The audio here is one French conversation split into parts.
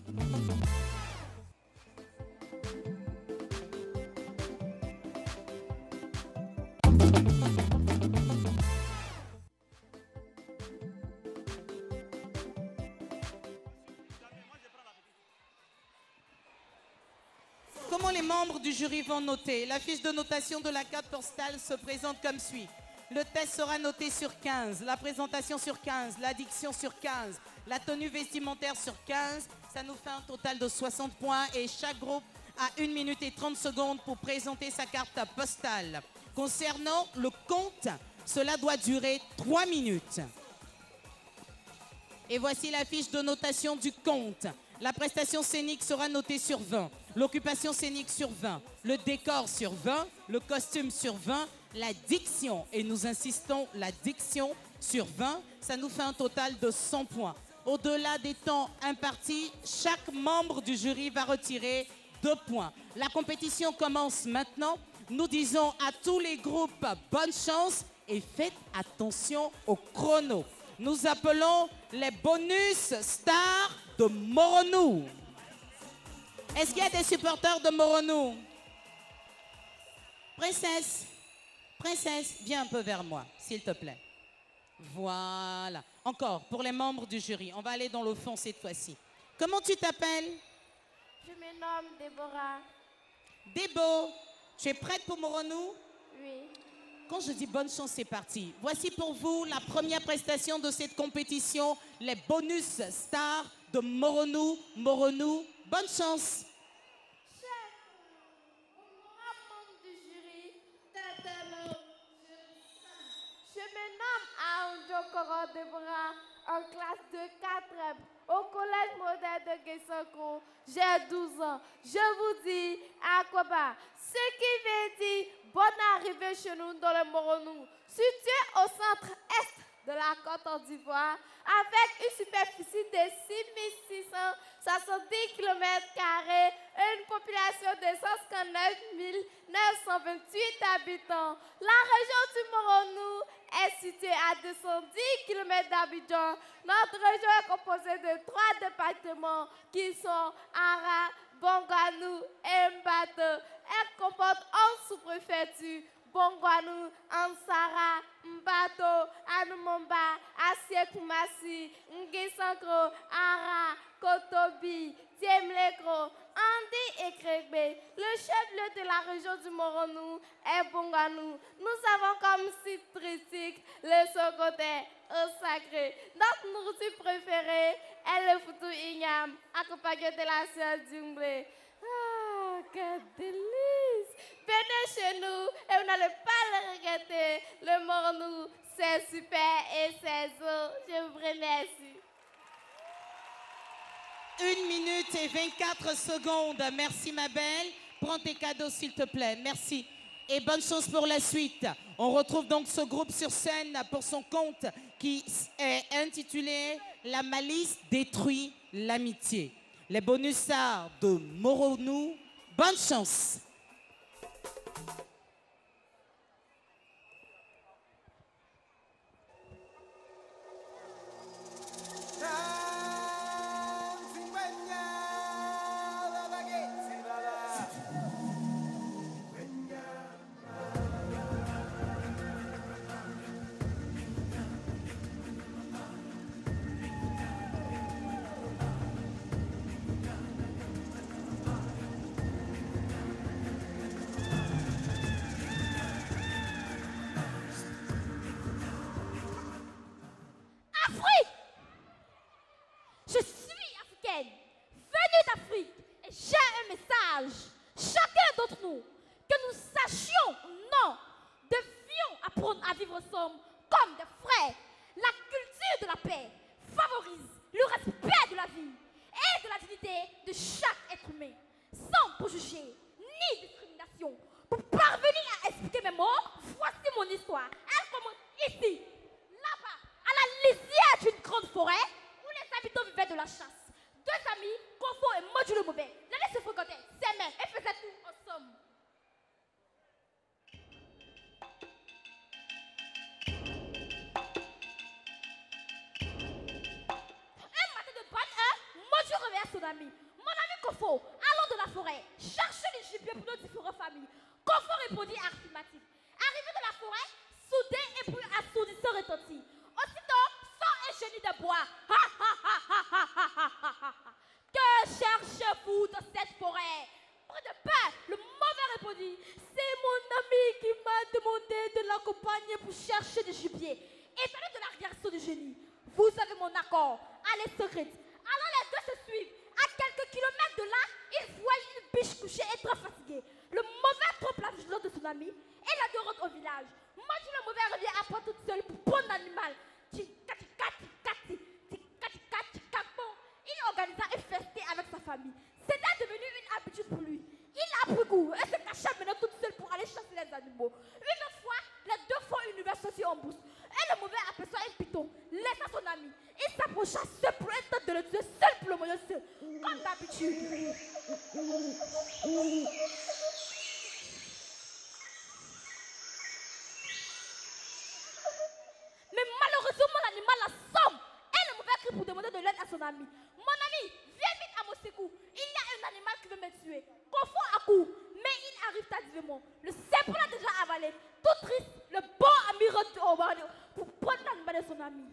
Comment les membres du jury vont noter? La fiche de notation de la carte postale se présente comme suit. Le test sera noté sur 15, la présentation sur 15, l'addiction sur 15, la tenue vestimentaire sur 15. Ça nous fait un total de 60 points et chaque groupe a 1 minute et 30 secondes pour présenter sa carte postale. Concernant le compte, cela doit durer 3 minutes. Et voici la fiche de notation du compte. La prestation scénique sera notée sur 20, l'occupation scénique sur 20, le décor sur 20, le costume sur 20, la diction, et nous insistons, la diction sur 20, ça nous fait un total de 100 points. Au-delà des temps impartis, chaque membre du jury va retirer 2 points. La compétition commence maintenant. Nous disons à tous les groupes bonne chance et faites attention au chrono. Nous appelons les bonus stars de Moronou. Est-ce qu'il y a des supporters de Moronou? Princesse, princesse, viens un peu vers moi, s'il te plaît. Voilà. Encore, pour les membres du jury, on va aller dans le fond cette fois-ci. Comment tu t'appelles? Je me nomme Déborah. Débo, tu es prête pour Moronou? Oui. Quand je dis bonne chance, c'est parti. Voici pour vous la première prestation de cette compétition, les bonus stars de Moronou. Moronou, bonne chance. Chef, membre du jury, je me nomme Aounjo Koro Déborah, en classe de 4e, au collège moderne de Guessoko. J'ai 12 ans. Je vous dis, Akoba, ce qui veut dire bonne arrivée chez nous dans le Moronou, situé au centre-est de la Côte d'Ivoire, avec une superficie de 6670 km² et une population de 159 928 habitants. La région du Moronou est située à 210 km d'Abidjan. Notre région est composée de 3 départements qui sont Ara, Bongwanou et Mbato. Elle comporte 11 sous-préfectures: Bongwanou, Ansara, Mbato, Anoumomba, Assiekoumasi, Nguissankro, Ara, Kotobi, Diemlekro, Andi et Krekbe. Le chef-lieu de la région du Moronou est Bongwanou. Nous avons comme site touristique le Sokoté, au sacré. Notre nourriture préférée est le foutou ignam, accompagné de la sœur d'Umblé. Ah, quel délice! Venez chez nous et vous n'allez pas le regretter. Le Moronou, c'est super et c'est eau. Je vous remercie. 1 minute et 24 secondes. Merci ma belle. Prends tes cadeaux s'il te plaît. Merci. Et bonne chance pour la suite. On retrouve donc ce groupe sur scène pour son compte qui est intitulé La malice détruit l'amitié. Les bonus stars de Moronou. Bonne chance. Je suis africaine, venue d'Afrique, et j'ai un message. Chacun d'entre nous, que nous sachions ou non, devions apprendre à vivre ensemble comme des frères. La culture de la paix favorise le respect de la vie et de la dignité de chaque être humain, sans préjugés ni discrimination. Pour parvenir à expliquer mes mots, voici mon histoire. Elle commence ici, là-bas, à la lisière d'une grande forêt, les habitants vivaient de la chasse. 2 amis, Kofo et Modulo Mauvais, l'année se fréquentaient, s'aimaient et faisaient tout ensemble. Un matin de bonne heure, Modu reverse à son ami. Mon ami Kofo, allons de la forêt, chercher les gibiers pour nos différentes familles. Kofo répondit affirmatif. Arrivé de la forêt, soudé et puis assourdissant retentit. Aussitôt, sang et génie de bois. Ha ha ha ha ha ha ha ha. Que cherchez-vous dans cette forêt? Pris de peur, le mauvais répondit. C'est mon ami qui m'a demandé de l'accompagner pour chercher des gibiers. Étonné de la réaction du génie, vous avez mon accord. Allez, secrète. Alors les deux se suivent. À quelques kilomètres de là, ils voient une biche couchée et très fatiguée. Le mauvais trompe la vigilance de son ami et la deux rentre au village. Maudit le mauvais revient à part toute seule pour prendre l'animal. Il organisa un festin avec sa famille. C'était devenu une habitude pour lui. Il a pris goût et se cacha maintenant toute seule pour aller chasser les animaux. Une fois, les deux font une conversation en bourse. Et le mauvais aperçoit un python, laissa son ami. Il s'approcha seul pour tenter de le tuer seul pour le moyen seul. Comme d'habitude. Mais malheureusement, l'animal l'assomme. Et le mauvais crie pour demander de l'aide à son ami. Mon ami, viens vite à mon secours. Il y a un animal qui veut me tuer. Confond à coup. Mais il arrive tardivement. Le serpent l'a déjà avalé. Tout triste, le bon ami retourne au barreau pour prendre l'animal de son ami.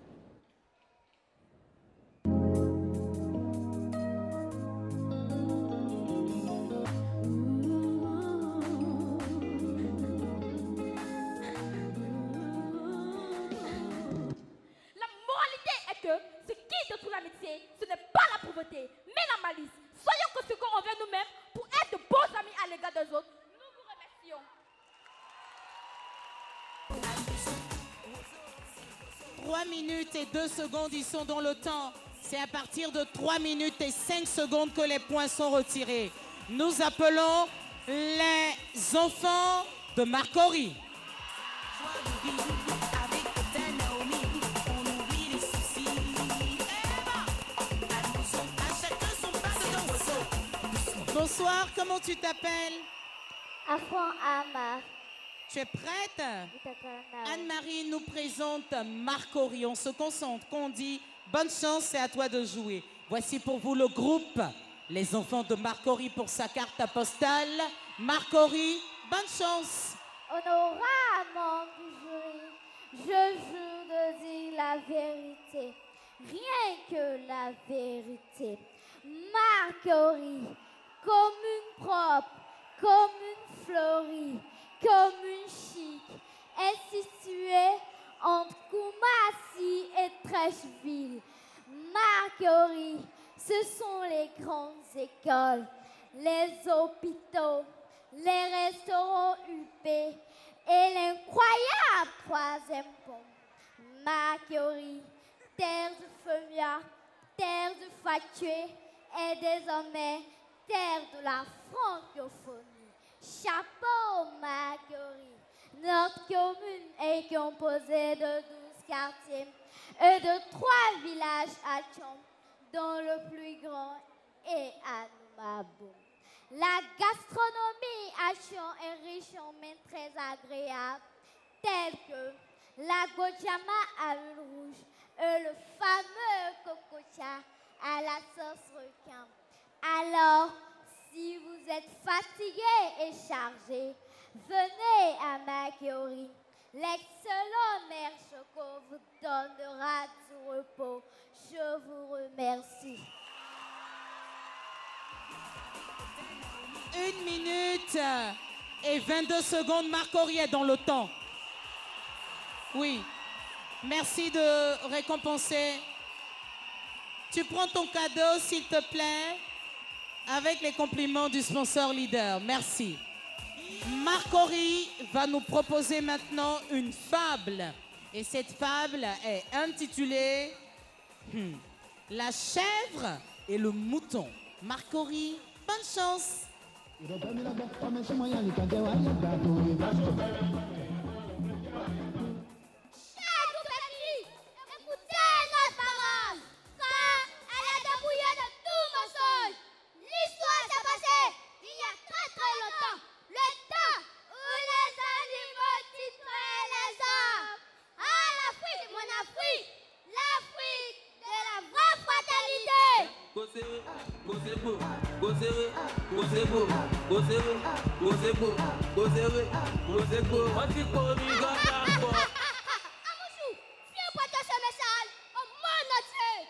Ce qui détruit l'amitié, ce n'est pas la pauvreté, mais la malice. Soyons conséquents envers nous-mêmes pour être de bons amis à l'égard des autres. Nous vous remercions. 3 minutes et 2 secondes, ils sont dans le temps. C'est à partir de 3 minutes et 5 secondes que les points sont retirés. Nous appelons les enfants de Marcory. Bonsoir, comment tu t'appelles? Afan Amar. Tu es prête? Anne-Marie nous présente Marcory. On se concentre, qu'on dit bonne chance, c'est à toi de jouer. Voici pour vous le groupe Les enfants de Marcory pour sa carte postale. Marcory, bonne chance. Honorable du jury, je jure de dire la vérité, rien que la vérité. Marcory, commune propre, commune fleurie, commune chic, est située entre Koumassi et Trècheville. Marcory, ce sont les grandes écoles, les hôpitaux, les restaurants UP et l'incroyable troisième pont. Marcory, terre de Femia, terre de Fatué, est désormais terre de la francophonie. Chapeau Marcory, notre commune est composée de 12 quartiers et de 3 villages à Tchon, dont le plus grand est à Noumaboum. La gastronomie à Tchon est riche en mets très agréables, tels que la gojama à l'huile rouge et le fameux cococha à la sauce requin. Alors, si vous êtes fatigué et chargé, venez à Marcory. L'excellent maire Choco vous donnera du repos. Je vous remercie. 1 minute et 22 secondes. Marcory est dans le temps. Oui. Merci de récompenser. Tu prends ton cadeau, s'il te plaît, avec les compliments du sponsor leader. Merci. Marcory va nous proposer maintenant une fable. Et cette fable est intitulée La chèvre et le mouton. Marcory, bonne chance.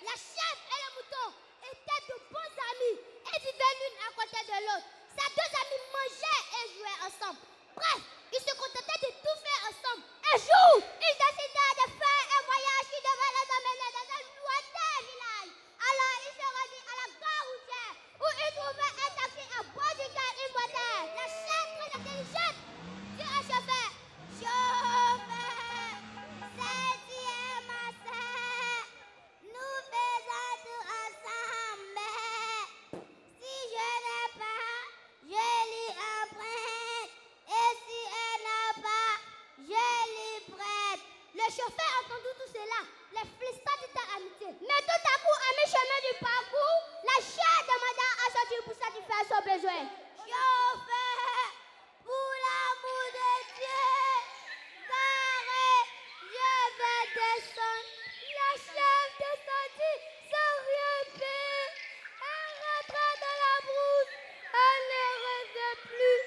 La chèvre et le mouton étaient de bons amis et vivaient l'une à côté de l'autre. Ces deux amis mangeaient et jouaient ensemble. Bref, ils se contentaient de tout faire ensemble. Un jour, ils décidèrent de faire un voyage qui devait les amener dans un lointain village. Alors, ils se rendirent à la gare routière où ils trouvèrent un taxi à bord duquel ils montèrent. La chèvre très intelligente dit au chauffeur: Chauffeur, c'est ma sœur. Nous faisons tout ensemble. Si je n'ai pas, je lui emprunte. Et si elle n'a pas, je lui prête. Le chauffeur entendit tout cela. Les félicita amitié. Mais tout à coup, à mi-chemin du parcours, la chèvre demanda à sortir pour satisfaire son besoin. Chauffeur, pour l'amour de Dieu, car je vais descendre. La chèvre descendit sans rien faire. Elle rentra dans la brousse. Elle ne rêvait plus.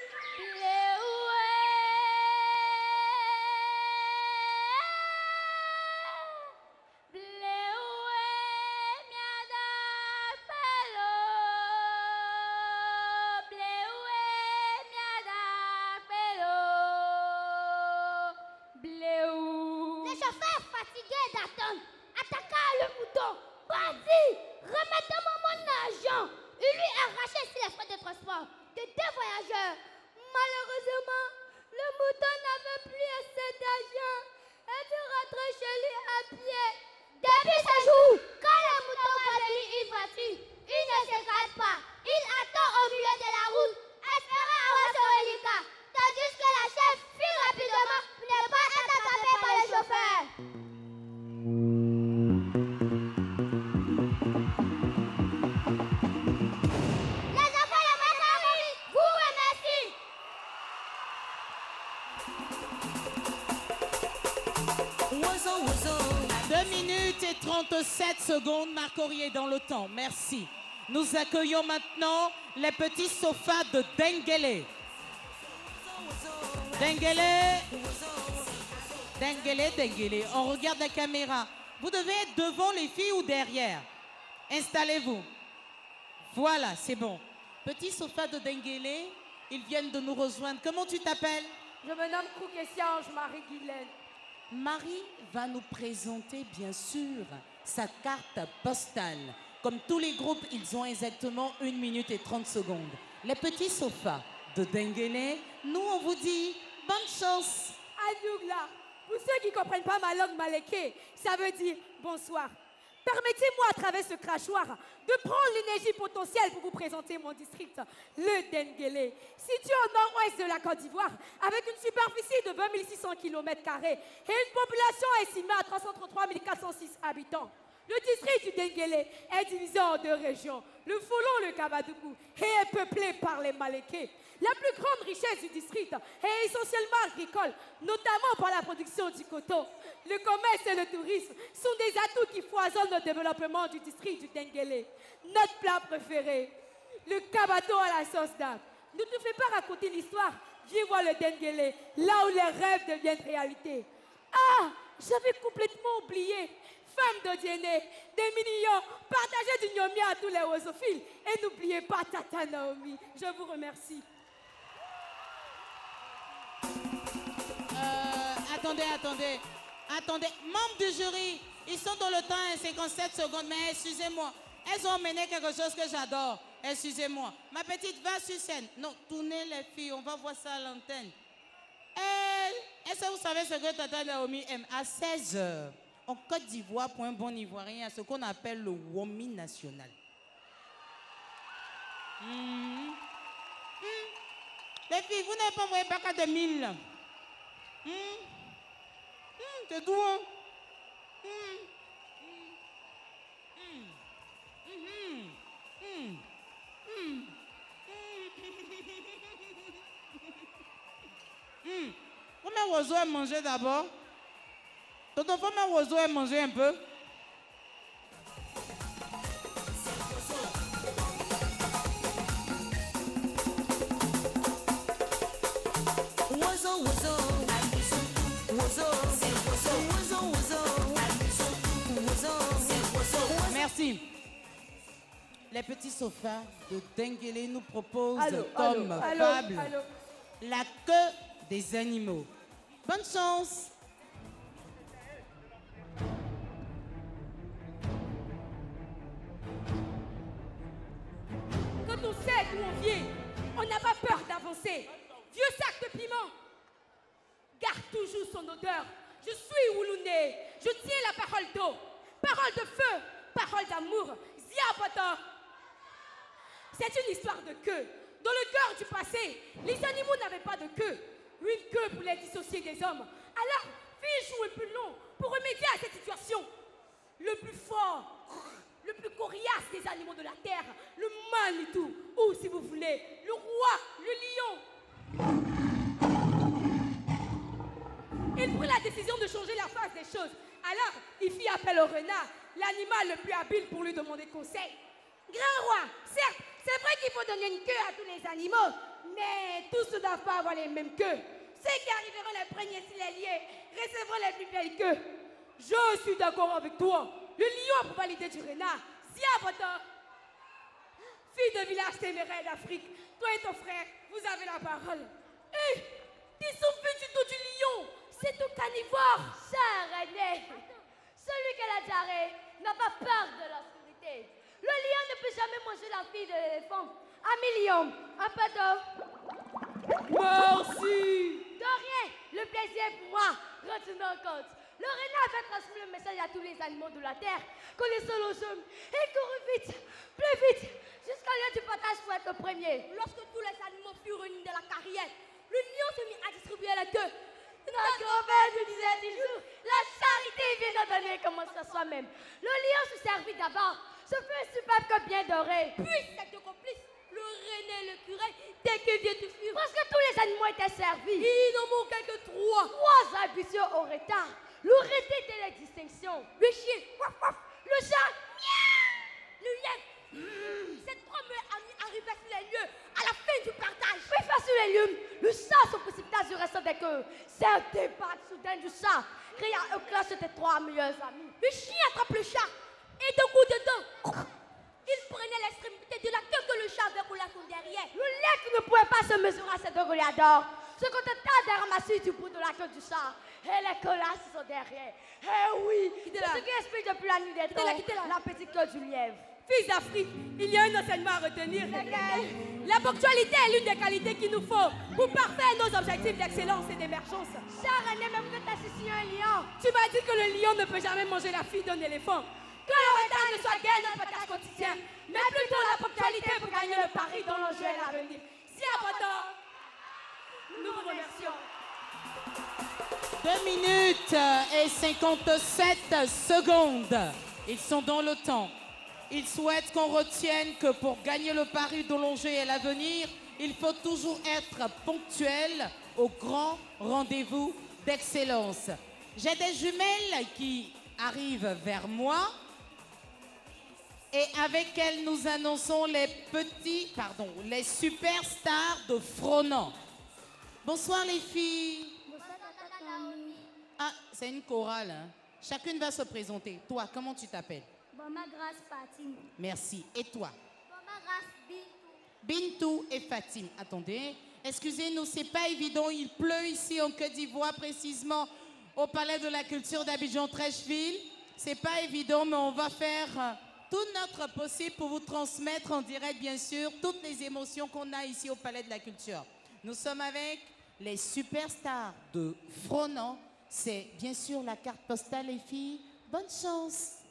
Le chauffeur, fatigué d'attendre, attaqua le mouton. Bandit, remettez-moi mon argent. Il lui arrachait ainsi les frais de transport de deux voyageurs. Malheureusement, le mouton n'avait plus assez d'argent et dut rentrer chez lui à pied. Depuis ce jour, quand le mouton voit venir une voiture, il ne s'écrase pas. Il attend au milieu de la route, espérant avoir son reliquat, tandis que la chèvre fuit rapidement pour ne pas être attrapée par le chauffeur. Les enfants de Macari vous remercient. 2 minutes et 37 secondes, Marc Aurier dans le temps. Merci. Nous accueillons maintenant les petits sofas de Dengele. Dengele. Dengele, Dengele. On regarde la caméra. Vous devez être devant les filles ou derrière. Installez-vous. Voilà, c'est bon. Petit sofa de Dengele, ils viennent de nous rejoindre. Comment tu t'appelles? Je me nomme Koukessiange Marie-Guylaine. Marie va nous présenter, bien sûr, sa carte postale. Comme tous les groupes, ils ont exactement 1 minute et 30 secondes. Les petits sofas de Dengele, nous, on vous dit bonne chance. Anougla, pour ceux qui ne comprennent pas ma langue maléké, ça veut dire bonsoir. Permettez-moi, à travers ce crachoir, de prendre l'énergie potentielle pour vous présenter mon district, le Dengele, situé au nord-ouest de la Côte d'Ivoire, avec une superficie de 20 600 km² et une population estimée à 333 406 habitants. Le district du Dengele est divisé en 2 régions, le Folon, le Kabadougou, et est peuplé par les Malékés. La plus grande richesse du district est essentiellement agricole, notamment par la production du coton. Le commerce et le tourisme sont des atouts qui foisonnent le développement du district du Dengele. Notre plat préféré, le cabato à la sauce d'âne. Ne te fais pas raconter l'histoire, viens voir le Dengele, là où les rêves deviennent réalité. Ah, j'avais complètement oublié. Femme de dîner, des millions, partagez du gnomi à tous les oisophiles et n'oubliez pas Tata Naomi. Je vous remercie. Attendez. Membres du jury, ils sont dans le temps à 57 secondes, mais excusez-moi. Elles ont emmené quelque chose que j'adore. Excusez-moi. Ma petite, va sur scène. Non, tournez les filles, on va voir ça à l'antenne. Est-ce que vous savez ce que Tata Naomi aime? À 16h, en Côte d'Ivoire, pour un bon Ivoirien, il y a ce qu'on appelle le Womi national. Les filles, vous n'avez pas envoyé Baka de 1000. C'est doux, hein? Combien d'oiseaux à manger d'abord? Tonton, combien d'oiseaux à manger un peu? Les petits sofas de Denguele nous proposent Allô, fable allô. la queue des animaux. Bonne chance! Quand on sait d'où on vient, on n'a pas peur d'avancer. Vieux sac de piment, garde toujours son odeur. Je suis Woulouné, je tiens la parole d'eau, parole de feu, parole d'amour. Ziaboto. C'est une histoire de queue. Dans le cœur du passé, les animaux n'avaient pas de queue. Une queue pour les dissocier des hommes. Alors, fais jouer plus long pour remédier à cette situation. Le plus fort, le plus coriace des animaux de la terre, le Manitou, ou si vous voulez, le roi, le lion. Il prit la décision de changer la face des choses. Alors, il fit appel au renard, l'animal le plus habile pour lui demander conseil. Grand roi, certes, c'est vrai qu'il faut donner une queue à tous les animaux, mais tous ne doivent pas avoir les mêmes queues. Ceux qui arriveront les premiers s'il est lié recevront les plus belles queues. Je suis d'accord avec toi. Le lion pour valider du renard. Ziaboto. Fille de village téméraire d'Afrique, toi et ton frère, vous avez la parole. Hé, ils sont vus du dos du lion. C'est un carnivore. Cher René, celui qui a la diarrhée n'a pas peur de l'obscurité. Le lion ne peut jamais manger la fille de l'éléphant. Ami lion, un peu d'eau. Merci. De rien, le plaisir est pour moi. Retenons compte. Le renard va transmettre le message à tous les animaux de la terre. Connaissons le jeu et courut vite, plus vite, jusqu'au lieu du partage pour être le premier. Lorsque tous les animaux furent réunis dans la carrière, le lion se mit à distribuer la queue. Notre grand-mère nous disait toujours, la charité vient de donner commence à soi-même. Le lion se servit d'abord. Ce fut un superbe que bien doré. Puis ses deux complices, le René et le curé, dès qu'ils virent tout fuir, Parce que tous les animaux étaient servis. il n'en manquait que trois. Trois ambitieux au retard. L'arrêté de la distinction. Le chien, Waf, waf. Le chat. le lièvre. Ces trois meilleurs amis arrivaient sur les lieux à la fin du partage. Puis face sur les lieux, le chat se précipita sur le reste des queues. C'est un débat soudain du chat. Créa un clash de trois meilleurs amis. Le chien attrape le chat et d'un coup de dent, il prenait l'extrémité de la queue que le chat avait roulé à son derrière. Le lait qui ne pouvait pas se mesurer à ces deux goleadors se contenta de ramasser du bout de la queue du chat et les colla sur son derrière. Eh oui, c'est là. ce qui explique depuis la nuit des temps quittez là. la petite queue du lièvre. Fils d'Afrique, il y a un enseignement à retenir. La ponctualité est l'une des qualités qu'il nous faut pour parfaire nos objectifs d'excellence et d'émergence. Cher René, même que t'as ici un lion. Tu m'as dit que le lion ne peut jamais manger la fille d'un éléphant. Que le retard ne soit guère notre partage quotidien, mais plutôt la ponctualité pour gagner le pari dans l'enjeu et l'avenir. Si à nous vous remercions. 2 minutes et 57 secondes. Ils sont dans le temps. Ils souhaitent qu'on retienne que pour gagner le pari de l'enjeu et l'avenir, il faut toujours être ponctuel au grand rendez-vous d'excellence. J'ai des jumelles qui arrivent vers moi et avec elles nous annonçons les superstars de Fronan. Bonsoir les filles. Ah, c'est une chorale. Hein. Chacune va se présenter. Toi, comment tu t'appelles? Boma grâce Fatine. Merci. Et toi? Boma grâce Bintou. Bintou et Fatime. Attendez, excusez-nous, c'est pas évident. Il pleut ici en Côte d'Ivoire, précisément au Palais de la Culture d'Abidjan-Trècheville. C'est pas évident, mais on va faire tout notre possible pour vous transmettre en direct, bien sûr, toutes les émotions qu'on a ici au Palais de la Culture. Nous sommes avec les superstars de Fronan. C'est bien sûr la carte postale, les filles. Bonne chance.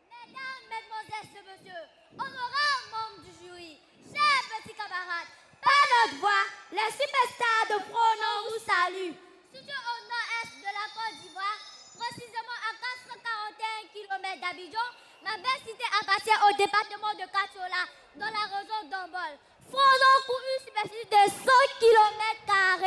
Mesdames, mesdemoiselles et messieurs, honorables membres du jury, chers petits camarades, par notre voix, les superstars de Fronan vous saluent. Situé au nord-est de la Côte d'Ivoire, précisément à 441 km d'Abidjan, ma belle cité appartient au département de Katiola, dans la région d'Ombol. Fronan couvre une superficie de 100 km,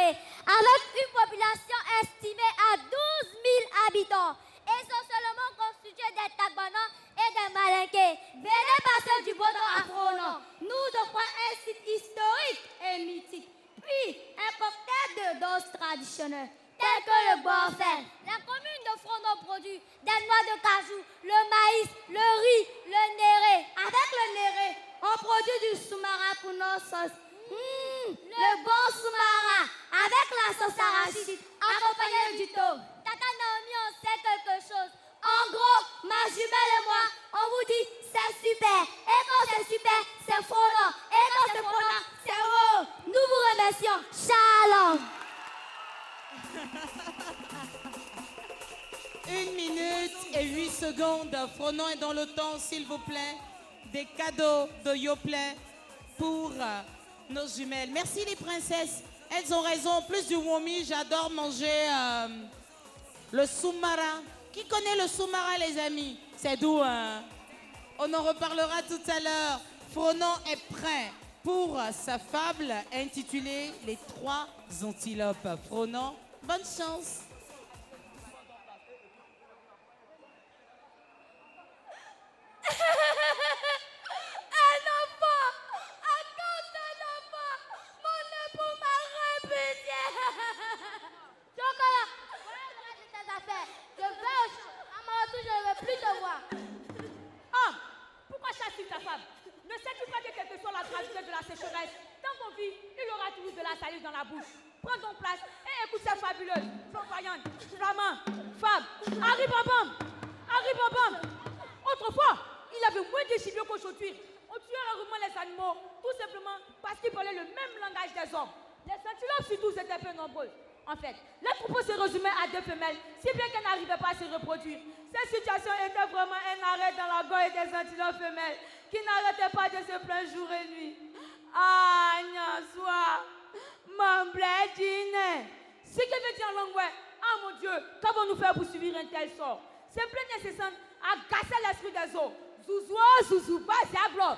avec une population estimée à 12 000 habitants, essentiellement constituée des Tagbanans et des Malinqués. Venez passer du bon temps à Fronan. Nous offrons un site historique et mythique, puis un cocktail de danse traditionnelle, tel que le Boisfer. La commune de Fronan Frono produit des noix de cajou, le maïs, le riz, le néré. Avec le néré, on produit du sous-marin pour nos sauces. Le bon sous-marin avec la sauce arachide accompagné du thon. Tata Naomi, on sait quelque chose. En gros, ma jumelle et moi, on vous dit c'est super. Et quand c'est super, c'est Frono. Et quand c'est Frono, c'est haut. Nous vous remercions. Shalom. 1 minute et 8 secondes. Fronon est dans le temps, s'il vous plaît. Des cadeaux de Yoplait pour nos jumelles. Merci les princesses. Elles ont raison. En plus du womi, j'adore manger le sous-marin. Qui connaît le sous-marin, les amis? C'est doux, hein? On en reparlera tout à l'heure. Fronon est prêt pour sa fable intitulée Les 3 antilopes. Fronon, bonne chance. Un enfant, à cause d'un enfant, mon époux m'a répudié. Chocolat, voilà le reste de tes affaires. Je vais au champ. À mon retour, je ne veux plus te voir. Ah, pourquoi chasses-tu ta femme? Ne sais-tu pas que quelle que soit la gravité de la sécheresse, dans ton vie, il y aura toujours de la salive dans la bouche. Prends donc place et écoute cette fabuleuse, flamboyante, flamand, femme, Harry Bambam. Harry Bambam. Autrefois, il y avait moins de cheveux qu'aujourd'hui. On tuait rarement les animaux, tout simplement parce qu'ils parlaient le même langage des hommes. Les antilopes surtout étaient peu nombreuses. En fait, les troupeaux se résumaient à 2 femelles, si bien qu'elles n'arrivaient pas à se reproduire. Cette situation était vraiment un arrêt dans la gorge des antilopes femelles qui n'arrêtaient pas de se plaindre jour et nuit. Ah, Nyanswa, mon blédine. Ce qui veut dire en langue, ah mon Dieu, qu'avons-nous fait pour subir un tel sort? C'est plein nécessaire à gasser l'esprit des eaux. Zouzoua, Zouzouba, Ziaglo.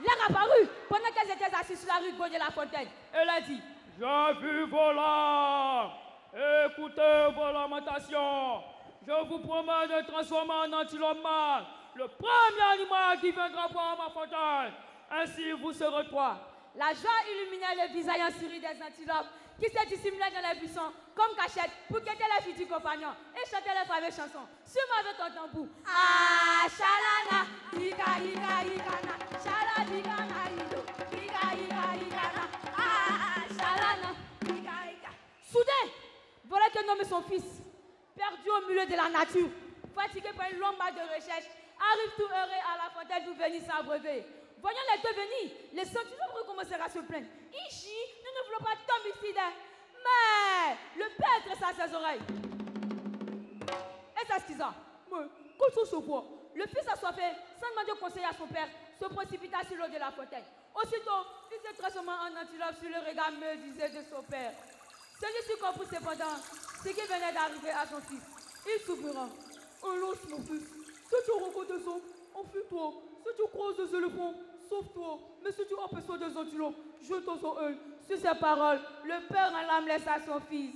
L'air apparu pendant qu'elles étaient assises sur la rue de la Fontaine. Elle a dit: J'ai vu vos larmes, écoutez vos lamentations. Je vous promets de transformer en antilope mâle le premier animal qui viendra boire ma fontaine. Ainsi vous serez 3. La joie illuminait le visage ensuri des antilopes qui se dissimulaient dans les buissons comme cachette pour guetter les futurs compagnons et chanter les fameuses chansons. Sûrement avec ton tambour. Ah, shalana, ika, ika, ikana, shala, ikana, ido, ika, ika, ikana, ah, shalana, ika, ika. Soudain, voilà que nomme son fils, perdu au milieu de la nature, fatigué par une longue marche de recherche, arrive tout heureux à la fontaine d'où venir s'abreuver. Voyant les deux venir, les antilopes recommencèrent à se plaindre. Ici, nous ne voulons pas tomber ici. Mais le père dressa ses oreilles. Et s'excusa. Mais, quand on se voit, le fils assoiffé, sans demander conseil à son père, se précipita sur l'eau de la fontaine. Aussitôt, il se transforma en antilope sur le regard meurtrisé de son père. Celui-ci comprit cependant ce qui venait d'arriver à son fils. Il s'ouvrira. Hélas, mon fils, si tu rencontres des hommes, enfuis-toi. Si tu croises des éléphants, sauve-toi. Mais si tu aperçois des antilopes, jette-toi sur eux. Sur ces paroles, le père en l'âme laissa son fils.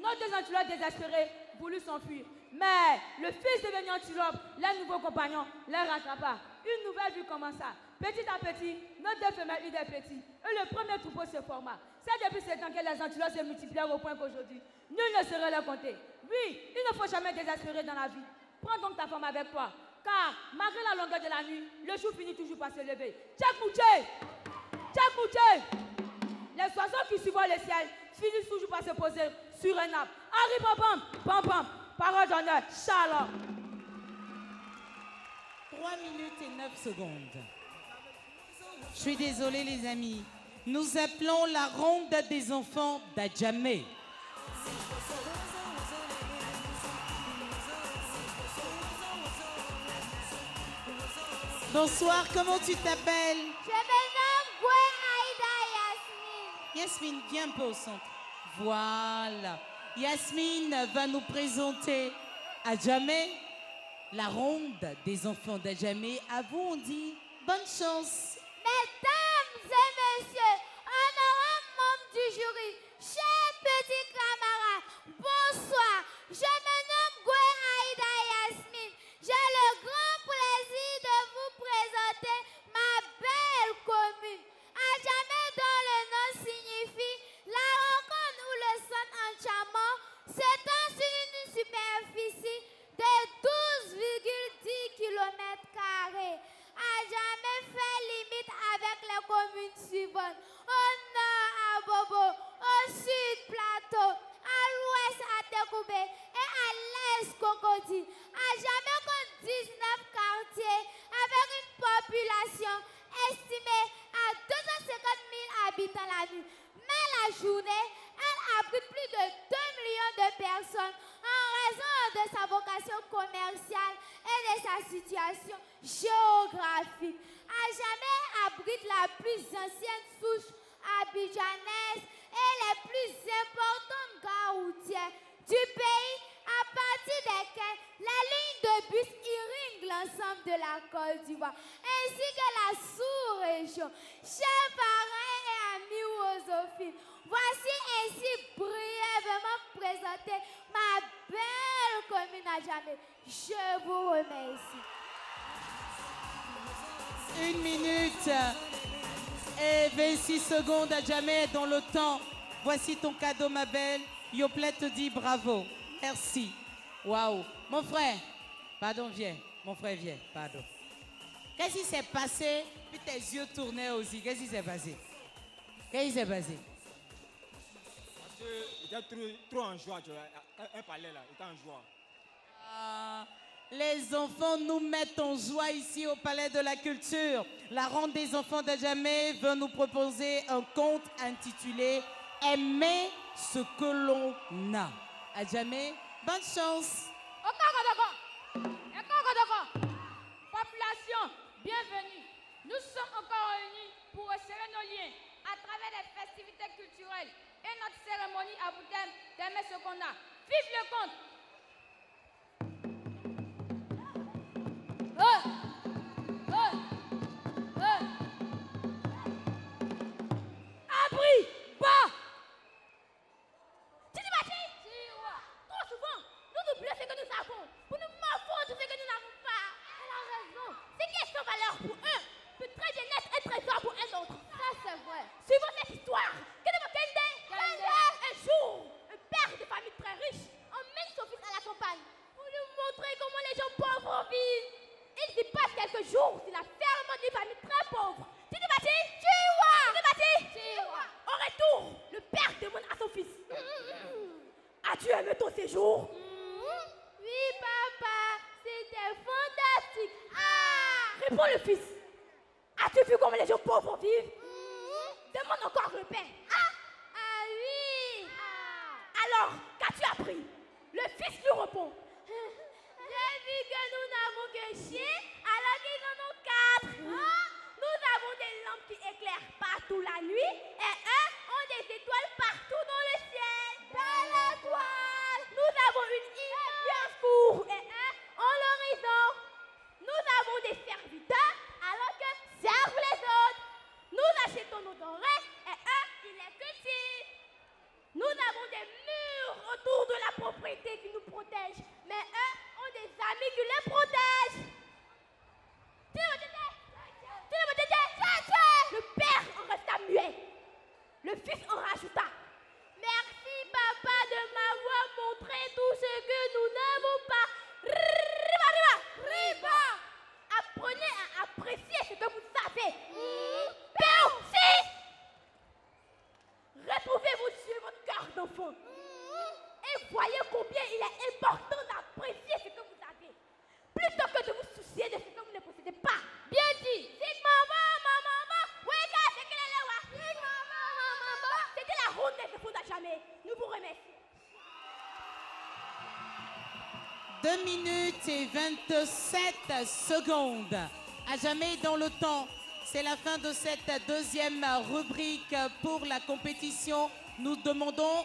Nos 2 antilopes désespérés voulut s'enfuir. Mais le fils devenu antilope, les nouveaux compagnons, les rattrapa. Une nouvelle vie commença. Petit à petit, nos 2 femelles eurent des petits. Et le premier troupeau se forma. C'est depuis ce temps que les antilopes se multiplièrent au point qu'aujourd'hui, nul ne saurait les compter. Oui, il ne faut jamais désespérer dans la vie. Prends donc ta femme avec toi. Car, malgré la longueur de la nuit, le jour finit toujours par se lever. Tchak Mouché! Tchak Mouché! Les oiseaux qui survolent le ciel finissent toujours par se poser sur un arbre. Harry Bambam, Bambam, parole d'honneur, Shalom. 3 minutes et 9 secondes. Je suis désolée les amis. Nous appelons la ronde des enfants d'Adjamé. Bonsoir, comment tu t'appelles? Je me nomme Gwe Aïda Yasmine. Yasmine, viens un peu au centre. Voilà. Yasmine va nous présenter Adjamé, la ronde des enfants d'Adjamé. À vous, on dit bonne chance. Mesdames et messieurs, honorables membres du jury, chers petits camarades, bonsoir. Je me nomme Gwe Aïda Yasmine. J'ai le grand plaisir de vous présenter à l'ouest à Tekoubé et à l'est Cocody. À jamais compte 19 quartiers avec une population estimée à 250 000 habitants la nuit. Mais la journée, elle abrite plus de 2 millions de personnes en raison de sa vocation commerciale et de sa situation géographique. À jamais abrite la plus ancienne souche abidjanaise et les plus importantes gares routières du pays, à partir desquelles la ligne de bus irrigue l'ensemble de la Côte d'Ivoire, ainsi que la sous-région. Chers parents et amis oisophiles, voici ainsi brièvement présenté ma belle commune à jamais. Je vous remercie. 1 minute et 26 secondes à jamais dans le temps. Voici ton cadeau, ma belle. Yoplait te dit bravo. Merci. Waouh. Mon frère, pardon, viens. Mon frère, viens. Pardon. Qu'est-ce qui s'est passé? Puis tes yeux tournaient aussi. Qu'est-ce qui s'est passé? Qu'est-ce qui s'est passé? Parce qu'il était trop en joie, tu vois. Un palais là, il était en joie. Les enfants nous mettent en joie ici au Palais de la Culture. La ronde des enfants d'Adjamé veut nous proposer un conte intitulé « Aimer ce que l'on a ». Adjamé, bonne chance. Population, bienvenue. Nous sommes encore réunis pour resserrer nos liens à travers les festivités culturelles et notre cérémonie à bout d'aimer ce qu'on a. Vive le conte! Abri, bas. Trop souvent, nous oublions ce que nous avons pour nous morfondre ce que nous n'avons pas. Elle a raison. Ce qui est sans valeur pour un peut très bien être un trésor pour un autre. Ça, c'est vrai. Suivons cette histoire. Un jour, un père de famille très riche emmène son fils à la campagne pour lui montrer comment les gens pauvres vivent. Il s'y passe quelques jours sur la ferme d'une famille très pauvre. Au retour, le père demande à son fils: as-tu aimé ton séjour? Oui, papa, c'était fantastique. Répond le fils: as-tu vu comment les gens pauvres vivent? Demande encore le père. Oui. Alors, qu'as-tu appris? Le fils lui répond: j'ai vu que nous n'avons qu'un chien alors qu'ils en ont 4. Nous avons des lampes qui éclairent partout la nuit et eux ont des étoiles partout dans le ciel. Dans la toile. Nous avons une immense cour et eux ont l'horizon. Nous avons des serviteurs alors que servent les autres. Nous achetons nos denrées et eux, ils les cultivent. Nous avons des murs autour de la propriété qui nous protègent, mais eux ont des amis qui les protègent. Le père en resta muet. Le fils en rajouta: merci papa de m'avoir montré tout ce que nous n'avons pas. Riba. Apprenez à apprécier ce que vous savez. Père, si. Retrouvez-vous sur votre cœur d'enfant et voyez combien il est important d'apprécier ce que vous avez, plutôt que de vous soucier de ce que vous ne possédez pas. Bien dit. C'était la ronde des enfants d'Adjamé. Nous vous remercions. 2 minutes et 27 secondes. Adjamé dans le temps. C'est la fin de cette deuxième rubrique pour la compétition. Nous demandons